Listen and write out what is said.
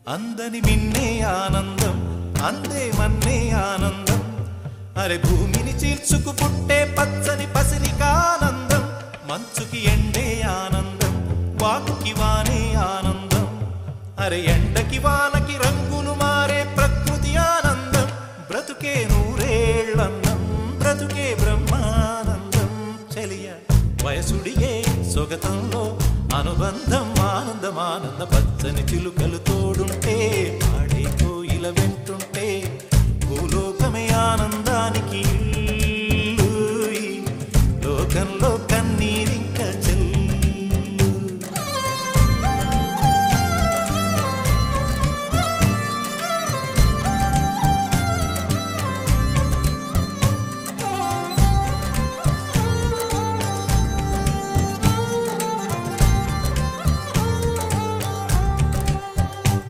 అందని మిన్నే ఆనందం అందే మన్నే ఆనందం అరే భూమిని చీల్చుకు పుట్టే పచ్చని పసిరికానందం మంచుకి ఎండే ఆనందం వాకుకి వానే ఆనందం అరే ఎండకి వానకి రంగులు మారే ప్రకృతి ఆనందం బ్రతుకే నూరేళ్ళన్నం బ్రతుకే బ్రహ్మానందం చెలియ వయసుడియే సొగతంలో అనుబంధం ఆనందమానంద పచ్చని చిలుకలు తోడు